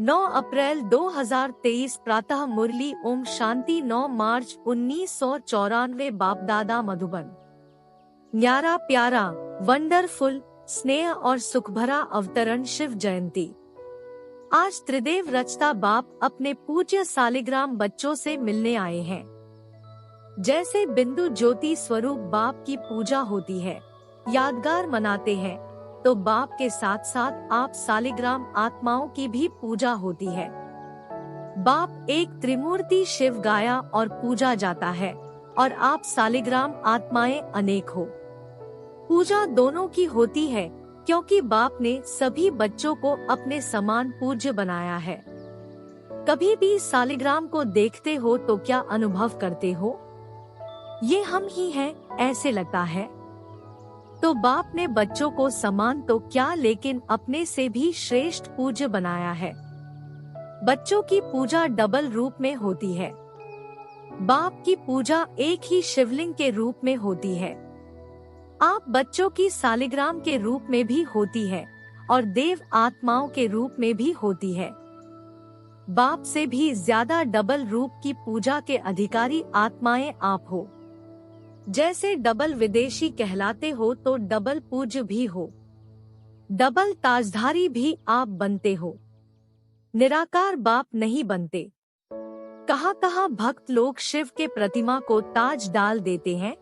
9 अप्रैल 2023 प्रातः मुरली ओम शांति। 9 मार्च 1994 बाप दादा मधुबन। न्यारा प्यारा वंडरफुल स्नेह और सुखभरा अवतरण शिव जयंती। आज त्रिदेव रचता बाप अपने पूज्य सालिग्राम बच्चों से मिलने आए हैं। जैसे बिंदु ज्योति स्वरूप बाप की पूजा होती है, यादगार मनाते हैं, तो बाप के साथ साथ आप सालिग्राम आत्माओं की भी पूजा होती है। बाप एक त्रिमूर्ति शिव गाया और पूजा जाता है और आप सालिग्राम आत्माएं अनेक हो। पूजा दोनों की होती है क्योंकि बाप ने सभी बच्चों को अपने समान पूज्य बनाया है। कभी भी सालिग्राम को देखते हो तो क्या अनुभव करते हो? ये हम ही हैं, ऐसे लगता है। तो बाप ने बच्चों को समान तो क्या, लेकिन अपने से भी श्रेष्ठ पूज्य बनाया है। बच्चों की पूजा डबल रूप में होती है। बाप की पूजा एक ही शिवलिंग के रूप में होती है। आप बच्चों की सालिग्राम के रूप में भी होती है और देव आत्माओं के रूप में भी होती है। बाप से भी ज्यादा डबल रूप की पूजा के अधिकारी आत्माएं आप हो। जैसे डबल विदेशी कहलाते हो तो डबल पूज्य भी हो, डबल ताजधारी भी आप बनते हो। निराकार बाप नहीं बनते। कहाँ भक्त लोग शिव के प्रतिमा को ताज डाल देते हैं,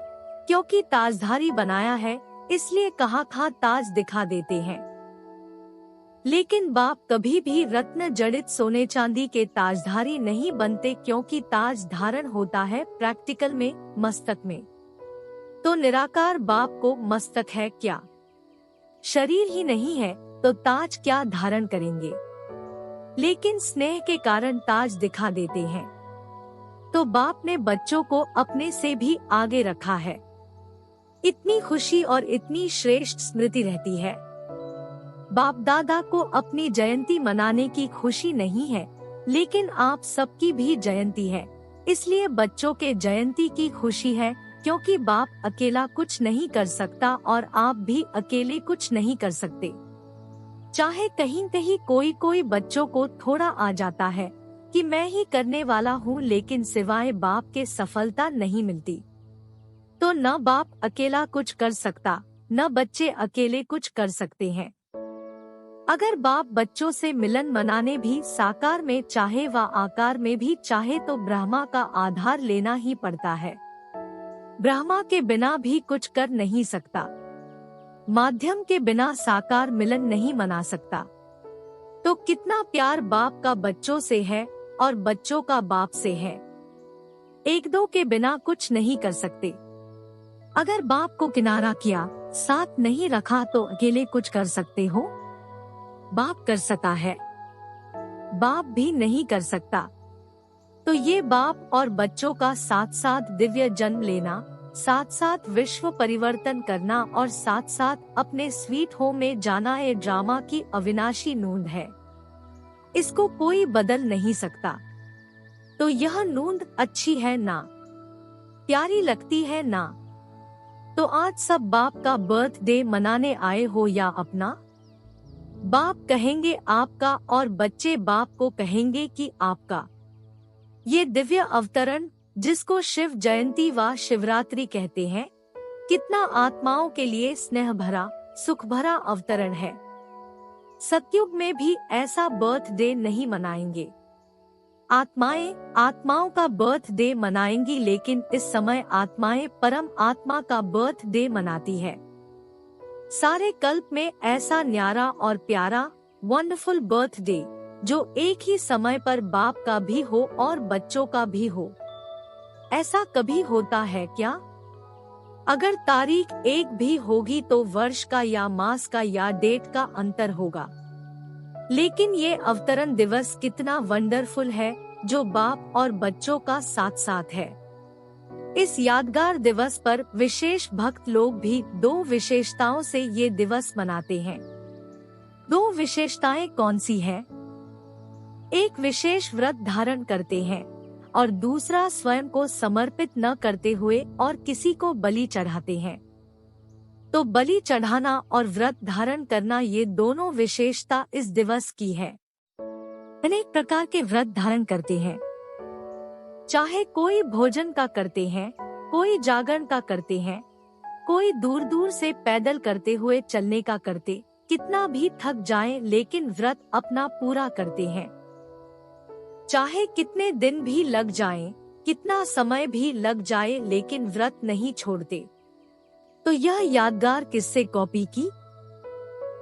क्योंकि ताजधारी बनाया है इसलिए कहाँ ताज दिखा देते हैं। लेकिन बाप कभी भी रत्न जड़ित सोने चांदी के ताजधारी नहीं बनते, क्योंकि ताज धारण होता है प्रैक्टिकल में, मस्तक में। तो निराकार बाप को मस्तक है क्या? शरीर ही नहीं है तो ताज क्या धारण करेंगे? लेकिन स्नेह के कारण ताज दिखा देते हैं। तो बाप ने बच्चों को अपने से भी आगे रखा है। इतनी खुशी और इतनी श्रेष्ठ स्मृति रहती है। बाप दादा को अपनी जयंती मनाने की खुशी नहीं है, लेकिन आप सबकी भी जयंती है, इसलिए बच्चों के जयंती की खुशी है, क्योंकि बाप अकेला कुछ नहीं कर सकता और आप भी अकेले कुछ नहीं कर सकते। चाहे कहीं कोई बच्चों को थोड़ा आ जाता है कि मैं ही करने वाला हूँ, लेकिन सिवाय बाप के सफलता नहीं मिलती। तो न बाप अकेला कुछ कर सकता, न बच्चे अकेले कुछ कर सकते हैं। अगर बाप बच्चों से मिलन मनाने भी साकार में चाहे व आकार में भी चाहे तो ब्रह्मा का आधार लेना ही पड़ता है। ब्रह्मा के बिना भी कुछ कर नहीं सकता। माध्यम के बिना साकार मिलन नहीं मना सकता। तो कितना प्यार बाप का बच्चों से है और बच्चों का बाप से है। एक दो के बिना कुछ नहीं कर सकते। अगर बाप को किनारा किया, साथ नहीं रखा तो अकेले कुछ कर सकते हो? बाप कर सकता है, बाप भी नहीं कर सकता। तो ये बाप और बच्चों का साथ साथ दिव्य जन्म लेना, साथ साथ विश्व परिवर्तन करना और साथ साथ अपने स्वीट होम में जाना, ये ड्रामा की अविनाशी नूंद है। इसको कोई बदल नहीं सकता। तो यह नूंद अच्छी है ना, प्यारी लगती है ना? तो आज सब बाप का बर्थडे मनाने आए हो या अपना? बाप कहेंगे आपका और बच्चे बाप को कहेंगे कि आपका। ये दिव्य अवतरण जिसको शिव जयंती व शिवरात्रि कहते हैं, कितना आत्माओं के लिए स्नेह भरा सुख भरा अवतरण है। सतयुग में भी ऐसा बर्थडे नहीं मनाएंगे। आत्माओं का बर्थडे मनाएंगी, लेकिन इस समय आत्माएं परम आत्मा का बर्थडे मनाती है। सारे कल्प में ऐसा न्यारा और प्यारा वंडरफुल बर्थडे जो एक ही समय पर बाप का भी हो और बच्चों का भी हो, ऐसा कभी होता है क्या? अगर तारीख एक भी होगी तो वर्ष का या मास का या डेट का अंतर होगा। लेकिन ये अवतरण दिवस कितना वंडरफुल है जो बाप और बच्चों का साथ साथ है। इस यादगार दिवस पर विशेष भक्त लोग भी दो विशेषताओं से ये दिवस मनाते हैं। दो विशेषताएं कौन सी हैं? एक विशेष व्रत धारण करते हैं और दूसरा स्वयं को समर्पित न करते हुए और किसी को बलि चढ़ाते हैं। तो बलि चढ़ाना और व्रत धारण करना, ये दोनों विशेषता इस दिवस की है। अनेक प्रकार के व्रत धारण करते हैं, चाहे कोई भोजन का करते हैं, कोई जागरण का करते हैं, कोई दूर दूर से पैदल करते हुए चलने का करते, कितना भी थक जाएं लेकिन व्रत अपना पूरा करते हैं। चाहे कितने दिन भी लग जाएं, कितना समय भी लग जाए लेकिन व्रत नहीं छोड़ते। तो यह यादगार किससे कॉपी की?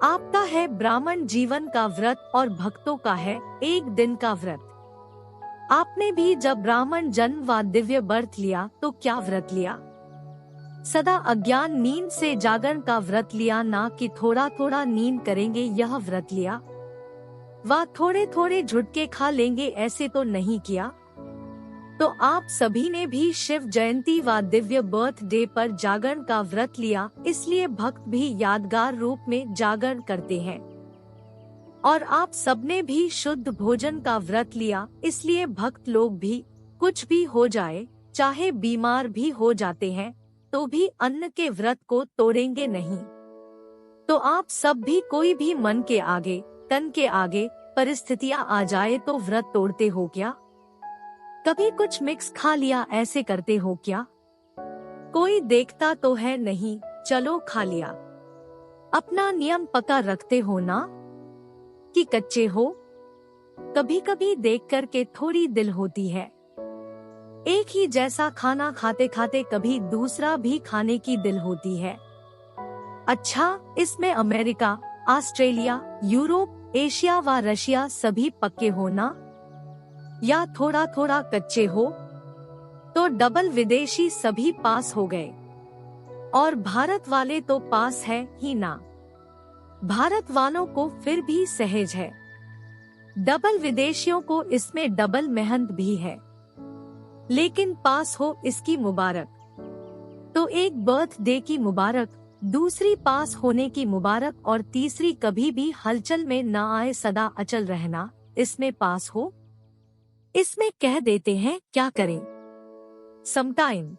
आपका है ब्राह्मण जीवन का व्रत और भक्तों का है एक दिन का व्रत। आपने भी जब ब्राह्मण जन्म व दिव्य बर्थ लिया तो क्या व्रत लिया? सदा अज्ञान नींद से जागरण का व्रत लिया, ना कि थोड़ा थोड़ा नींद करेंगे यह व्रत लिया, व थोड़े थोड़े झुटके खा लेंगे ऐसे तो नहीं किया। तो आप सभी ने भी शिव जयंती व दिव्य बर्थडे पर जागरण का व्रत लिया, इसलिए भक्त भी यादगार रूप में जागरण करते हैं। और आप सबने भी शुद्ध भोजन का व्रत लिया, इसलिए भक्त लोग भी कुछ भी हो जाए, चाहे बीमार भी हो जाते हैं, तो भी अन्न के व्रत को तोड़ेंगे नहीं। तो आप सब भी कोई भी मन के आगे, तन के आगे परिस्थितियां आ जाए तो व्रत तोड़ते हो क्या? कभी कुछ मिक्स खा लिया ऐसे करते हो क्या? कोई देखता तो है नहीं, चलो खा लिया। अपना नियम पक्का रखते हो ना कि कच्चे हो? कभी कभी देख कर के थोड़ी दिल होती है। एक ही जैसा खाना खाते खाते कभी दूसरा भी खाने की दिल होती है। अच्छा, इसमें अमेरिका, ऑस्ट्रेलिया, यूरोप, एशिया व रशिया सभी पक्के हो ना, या थोड़ा थोड़ा कच्चे हो? तो डबल विदेशी सभी पास हो गए, और भारत वाले तो पास है ही ना। भारत वालों को फिर भी सहज है, डबल विदेशियों को इसमें डबल मेहनत भी है, लेकिन पास हो इसकी मुबारक। तो एक बर्थडे की मुबारक, दूसरी पास होने की मुबारक, और तीसरी कभी भी हलचल में न आए, सदा अचल रहना, इसमें पास हो। इसमें कह देते हैं क्या करें समटाइम।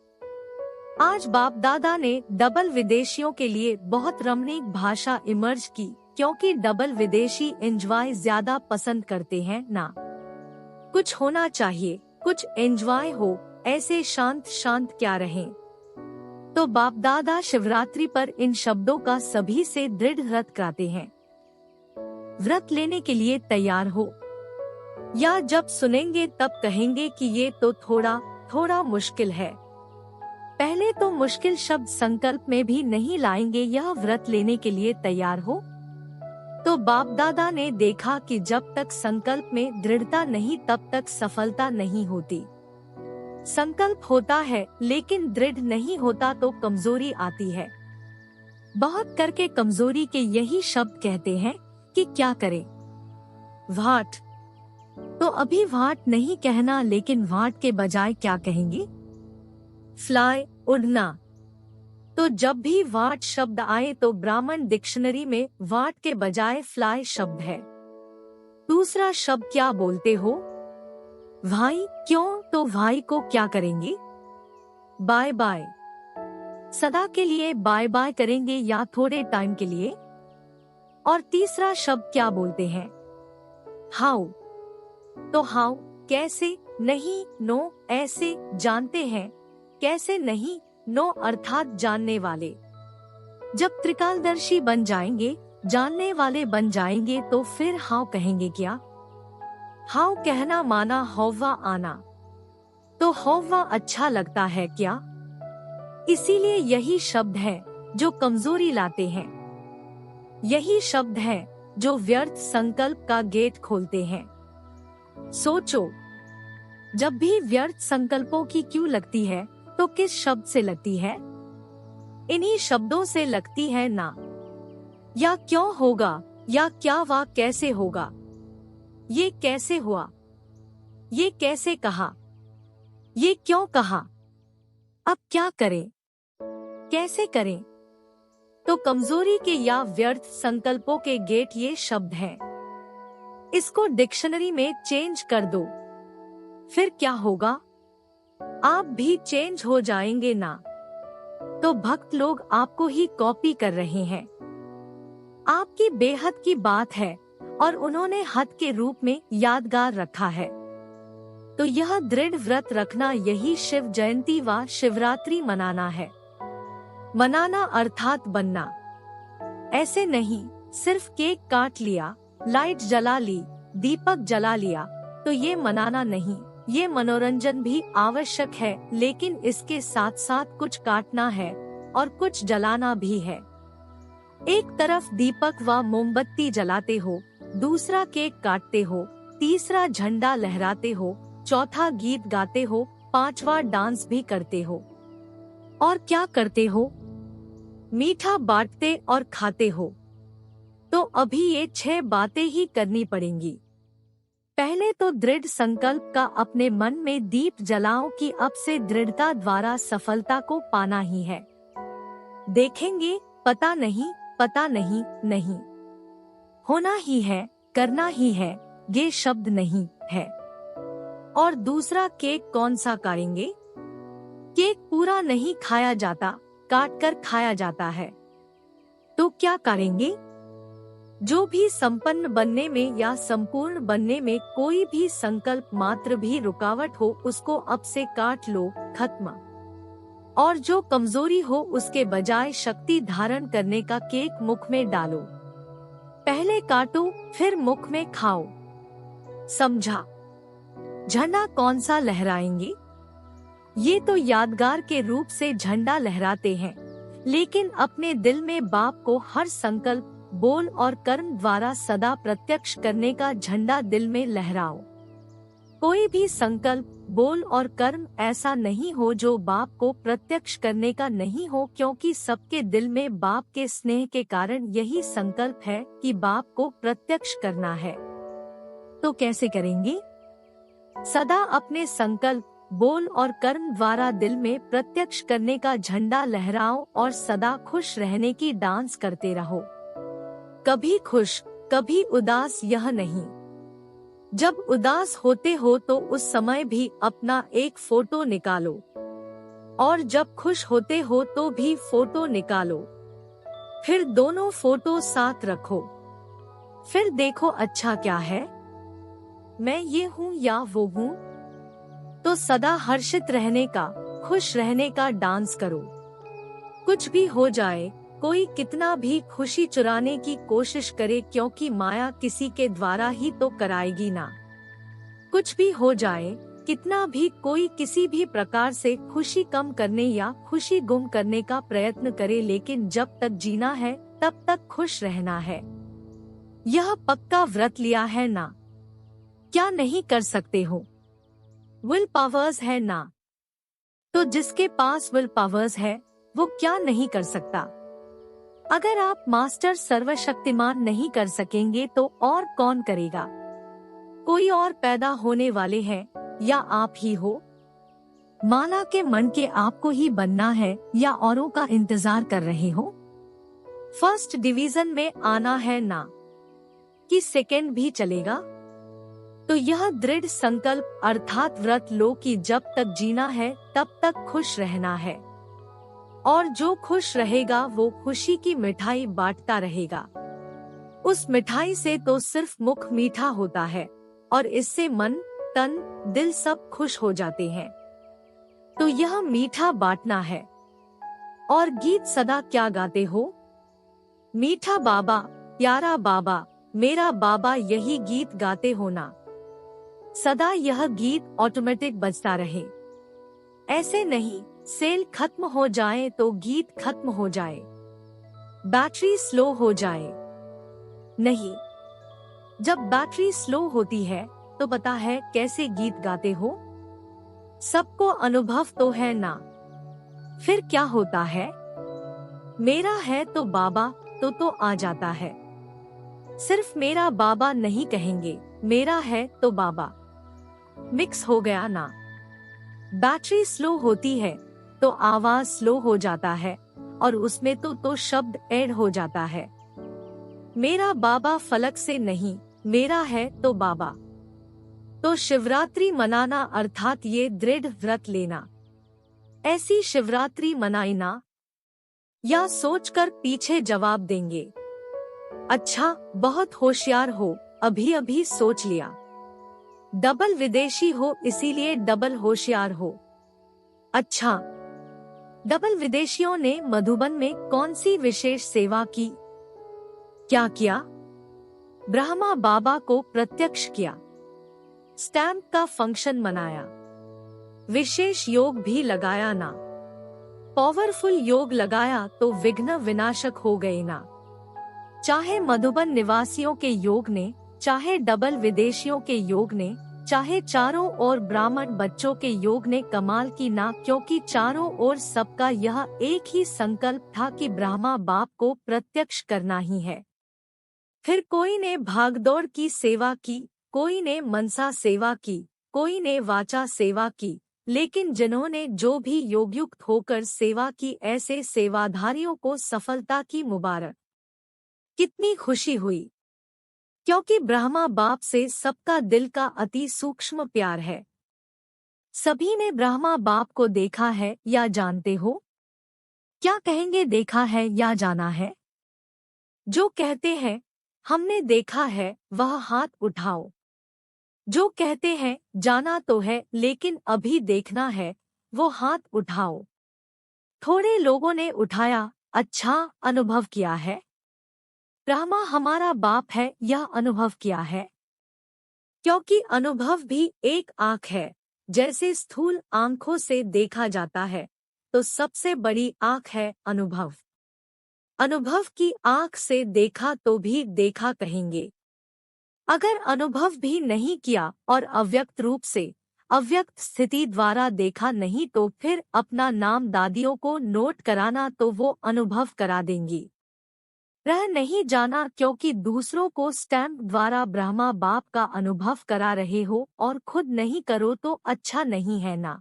आज बाप दादा ने डबल विदेशियों के लिए बहुत रमणीक भाषा इमर्ज की, क्योंकि डबल विदेशी एंजॉय ज्यादा पसंद करते हैं ना। कुछ होना चाहिए, कुछ एंजॉय हो, ऐसे शांत शांत क्या रहें। तो बाप दादा शिवरात्रि पर इन शब्दों का सभी से दृढ़ व्रत कराते हैं। व्रत लेने के लिए तैयार हो, या जब सुनेंगे तब कहेंगे कि ये तो थोड़ा थोड़ा मुश्किल है। पहले तो मुश्किल शब्द संकल्प में भी नहीं लाएंगे, यह व्रत लेने के लिए तैयार हो। तो बाप दादा ने देखा कि जब तक संकल्प में दृढ़ता नहीं तब तक सफलता नहीं होती। संकल्प होता है लेकिन दृढ़ नहीं होता तो कमजोरी आती है। बहुत करके कमजोरी के यही शब्द कहते हैं कि क्या करें। वाट, तो अभी वाट नहीं कहना, लेकिन वाट के बजाय क्या कहेंगे? फ्लाई, उड़ना। तो जब भी वाट शब्द आए तो ब्राह्मण डिक्शनरी में वाट के बजाय फ्लाई शब्द है। दूसरा शब्द क्या बोलते हो? भाई। क्यों? तो भाई को क्या करेंगे? Bye bye. सदा के लिए बाय बाय करेंगे या थोड़े टाइम के लिए? और तीसरा शब्द क्या बोलते हैं? हाउ। तो हाउ कैसे? नहीं, नो ऐसे। जानते हैं कैसे? नहीं, नो अर्थात जानने वाले। जब त्रिकालदर्शी बन जाएंगे, जानने वाले बन जाएंगे, तो फिर हाउ कहेंगे क्या? हाउ कहना माना हौवा आना। तो हौवा अच्छा लगता है क्या? इसीलिए यही शब्द है जो कमजोरी लाते हैं। यही शब्द है जो व्यर्थ संकल्प का गेट खोलते हैं। सोचो, जब भी व्यर्थ संकल्पों की क्यों लगती है तो किस शब्द से लगती है? इन्हीं शब्दों से लगती है ना। या क्यों होगा, या क्या वा कैसे होगा, ये कैसे हुआ, ये कैसे कहा, ये क्यों कहा, अब क्या करें, कैसे करें। तो कमजोरी के या व्यर्थ संकल्पों के गेट ये शब्द हैं। इसको डिक्शनरी में चेंज कर दो, फिर क्या होगा? आप भी चेंज हो जाएंगे ना। तो भक्त लोग आपको ही कॉपी कर रहे हैं। आपकी बेहद की बात है, और उन्होंने हद के रूप में यादगार रखा है। तो यह दृढ़ व्रत रखना यही शिव जयंती व शिवरात्रि मनाना है। मनाना अर्थात बनना। ऐसे नहीं सिर्फ केक काट लिया, लाइट जला ली, दीपक जला लिया तो ये मनाना नहीं। ये मनोरंजन भी आवश्यक है, लेकिन इसके साथ साथ कुछ काटना है और कुछ जलाना भी है। एक तरफ दीपक व मोमबत्ती जलाते हो, दूसरा केक काटते हो, तीसरा झंडा लहराते हो, चौथा गीत गाते हो, पांचवा डांस भी करते हो। और क्या करते हो? मीठा बांटते और खाते हो। तो अभी ये 6 बातें ही करनी पड़ेंगी। पहले तो दृढ़ संकल्प का अपने मन में दीप जलाओ कि अब से दृढ़ता द्वारा सफलता को पाना ही है। देखेंगे, पता नहीं, नहीं होना ही है, करना ही है, ये शब्द नहीं है। और दूसरा केक कौन सा काटेंगे? केक पूरा नहीं खाया जाता, काट कर खाया जाता है। तो क्या करेंगे? जो भी संपन्न बनने में या संपूर्ण बनने में कोई भी संकल्प मात्र भी रुकावट हो उसको अब से काट लो, खत्म। और जो कमजोरी हो उसके बजाय शक्ति धारण करने का केक मुख में डालो। पहले काटो फिर मुख में खाओ। समझा? झंडा कौन सा लहराएंगे? ये तो यादगार के रूप से झंडा लहराते हैं, लेकिन अपने दिल में बाप को हर संकल्प, बोल और कर्म द्वारा सदा प्रत्यक्ष करने का झंडा दिल में लहराओ। कोई भी संकल्प, बोल और कर्म ऐसा नहीं हो जो बाप को प्रत्यक्ष करने का नहीं हो, क्योंकि सबके दिल में बाप के स्नेह के कारण यही संकल्प है कि बाप को प्रत्यक्ष करना है। तो कैसे करेंगे? सदा अपने संकल्प, बोल और कर्म द्वारा दिल में प्रत्यक्ष करने का झंडा लहराओ और सदा खुश रहने की डांस करते रहो। कभी खुश, कभी उदास यह नहीं। जब उदास होते हो तो उस समय भी अपना एक फोटो निकालो, और जब खुश होते हो तो भी फोटो निकालो। फिर दोनों फोटो साथ रखो। फिर देखो अच्छा क्या है, मैं ये हूँ या वो हूँ। तो सदा हर्षित रहने का, खुश रहने का डांस करो। कुछ भी हो जाए, कोई कितना भी खुशी चुराने की कोशिश करे, क्योंकि माया किसी के द्वारा ही तो कराएगी ना। कुछ भी हो जाए, कितना भी कोई किसी भी प्रकार से खुशी कम करने या खुशी गुम करने का प्रयत्न करे, लेकिन जब तक जीना है तब तक खुश रहना है। यह पक्का व्रत लिया है ना? क्या नहीं कर सकते हो? विल पावर्स है ना? तो जिसके पास विल पावर्स है वो क्या नहीं कर सकता? अगर आप मास्टर सर्वशक्तिमान नहीं कर सकेंगे तो और कौन करेगा? कोई और पैदा होने वाले हैं या आप ही हो? माला के मन के आपको ही बनना है या औरों का इंतजार कर रहे हो? फर्स्ट डिवीजन में आना है ना कि सेकंड भी चलेगा? तो यह दृढ़ संकल्प अर्थात व्रत लो कि जब तक जीना है तब तक खुश रहना है, और जो खुश रहेगा वो खुशी की मिठाई बांटता रहेगा। उस मिठाई से तो सिर्फ मुख मीठा होता है और इससे मन, तन, दिल सब खुश हो जाते हैं। तो यह मीठा बांटना है। और गीत सदा क्या गाते हो? मीठा बाबा, प्यारा बाबा, मेरा बाबा, यही गीत गाते हो ना। सदा यह गीत ऑटोमेटिक बजता रहे। ऐसे नहीं सेल खत्म हो जाए तो गीत खत्म हो जाए, बैटरी स्लो हो जाए। नहीं, जब बैटरी स्लो होती है तो पता है कैसे गीत गाते हो? सबको अनुभव तो है ना। फिर क्या होता है? मेरा है तो बाबा तो आ जाता है। सिर्फ मेरा बाबा नहीं कहेंगे, मेरा है तो बाबा। मिक्स हो गया ना। बैटरी स्लो होती है तो आवाज स्लो हो जाता है और उसमें तो शब्द ऐड हो जाता है। मेरा बाबा फलक से नहीं, मेरा है तो बाबा। तो शिवरात्रि मनाना अर्थात ये दृढ़ व्रत लेना। ऐसी शिवरात्रि मनाई ना? या सोचकर पीछे जवाब देंगे, अच्छा बहुत होशियार हो, अभी अभी सोच लिया। डबल विदेशी हो इसीलिए डबल होशियार हो। अच्छा, डबल विदेशियों ने मधुबन में कौन सी विशेष सेवा की? क्या किया? ब्रह्मा बाबा को प्रत्यक्ष किया, स्टैम्प का फंक्शन मनाया, विशेष योग भी लगाया ना। पावरफुल योग लगाया तो विघ्न विनाशक हो गए ना। चाहे मधुबन निवासियों के योग ने, चाहे डबल विदेशियों के योग ने, चाहे चारों ओर ब्राह्मण बच्चों के योग ने कमाल की ना, क्योंकि चारों ओर सबका यह एक ही संकल्प था कि ब्रह्मा बाप को प्रत्यक्ष करना ही है। फिर कोई ने भागदौड़ की सेवा की, कोई ने मनसा सेवा की, कोई ने वाचा सेवा की, लेकिन जिन्होंने जो भी योगयुक्त होकर सेवा की, ऐसे सेवाधारियों को सफलता की मुबारक। कितनी खुशी हुई, क्योंकि ब्रह्मा बाप से सबका दिल का अति सूक्ष्म प्यार है। सभी ने ब्रह्मा बाप को देखा है या जानते हो? क्या कहेंगे देखा है या जाना है? जो कहते हैं हमने देखा है वह हाथ उठाओ। जो कहते हैं जाना तो है लेकिन अभी देखना है, वो हाथ उठाओ। थोड़े लोगों ने उठाया। अच्छा, अनुभव किया है? ब्रह्मा हमारा बाप है यह अनुभव किया है? क्योंकि अनुभव भी एक आँख है। जैसे स्थूल आँखों से देखा जाता है, तो सबसे बड़ी आँख है अनुभव। अनुभव की आँख से देखा तो भी देखा कहेंगे। अगर अनुभव भी नहीं किया और अव्यक्त रूप से, अव्यक्त स्थिति द्वारा देखा नहीं, तो फिर अपना नाम दादियों को नोट कराना तो वो अनुभव करा देंगी। रह नहीं जाना क्योंकि दूसरों को स्टैम्प द्वारा ब्रह्मा बाप का अनुभव करा रहे हो और खुद नहीं करो तो अच्छा नहीं है ना।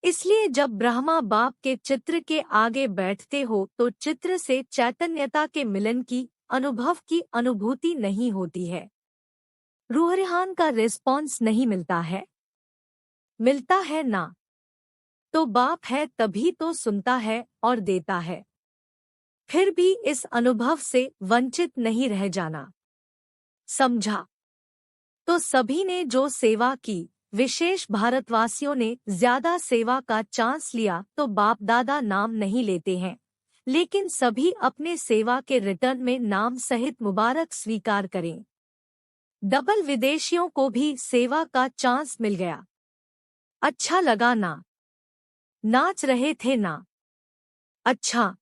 इसलिए जब ब्रह्मा बाप के चित्र के आगे बैठते हो तो चित्र से चैतन्यता के मिलन की, अनुभव की अनुभूति नहीं होती है। रूहान का रिस्पॉन्स नहीं मिलता है। मिलता है ना। तो बाप है तभी तो सुनता है और देता है। फिर भी इस अनुभव से वंचित नहीं रह जाना। समझा? तो सभी ने जो सेवा की, विशेष भारतवासियों ने ज्यादा सेवा का चांस लिया, तो बाप दादा नाम नहीं लेते हैं, लेकिन सभी अपने सेवा के रिटर्न में नाम सहित मुबारक स्वीकार करें। डबल विदेशियों को भी सेवा का चांस मिल गया। अच्छा लगा ना? नाच रहे थे ना? अच्छा,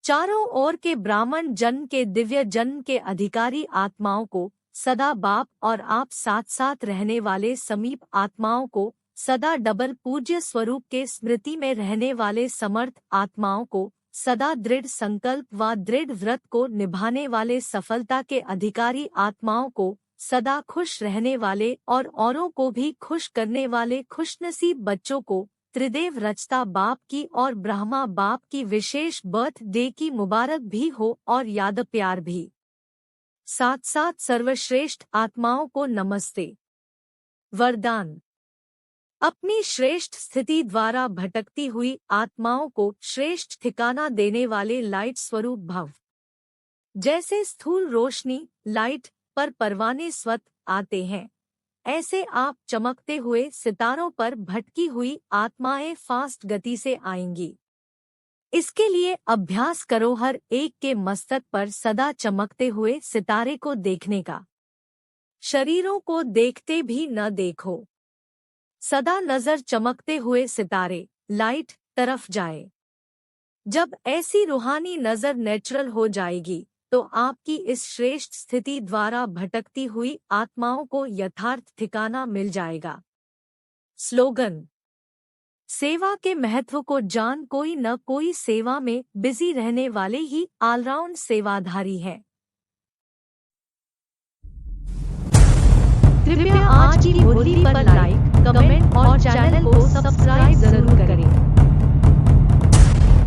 चारों ओर के ब्राह्मण जन्म के दिव्य जन्म के अधिकारी आत्माओं को, सदा बाप और आप साथ साथ रहने वाले समीप आत्माओं को, सदा डबल पूज्य स्वरूप के स्मृति में रहने वाले समर्थ आत्माओं को, सदा दृढ़ संकल्प व दृढ़ व्रत को निभाने वाले सफलता के अधिकारी आत्माओं को, सदा खुश रहने वाले और औरों को भी खुश करने वाले खुशनसीब बच्चों को, त्रिदेव रचता बाप की और ब्रह्मा बाप की विशेष बर्थ डे की मुबारक भी हो और याद प्यार भी। साथ साथ सर्वश्रेष्ठ आत्माओं को नमस्ते। वरदान। अपनी श्रेष्ठ स्थिति द्वारा भटकती हुई आत्माओं को श्रेष्ठ ठिकाना देने वाले लाइट स्वरूप भव। जैसे स्थूल रोशनी लाइट पर परवाने स्वत आते हैं, ऐसे आप चमकते हुए सितारों पर भटकी हुई आत्माएं फास्ट गति से आएंगी। इसके लिए अभ्यास करो हर एक के मस्तक पर सदा चमकते हुए सितारे को देखने का। शरीरों को देखते भी न देखो, सदा नजर चमकते हुए सितारे लाइट तरफ जाए। जब ऐसी रूहानी नजर नेचुरल हो जाएगी, तो आपकी इस श्रेष्ठ स्थिति द्वारा भटकती हुई आत्माओं को यथार्थ ठिकाना मिल जाएगा। स्लोगन। सेवा के महत्व को जान कोई न कोई सेवा में बिजी रहने वाले ही ऑलराउंड सेवाधारी है। कृपया आज की भोली पर लाइक, कमेंट और चैनल को सब्सक्राइब जरूर करें।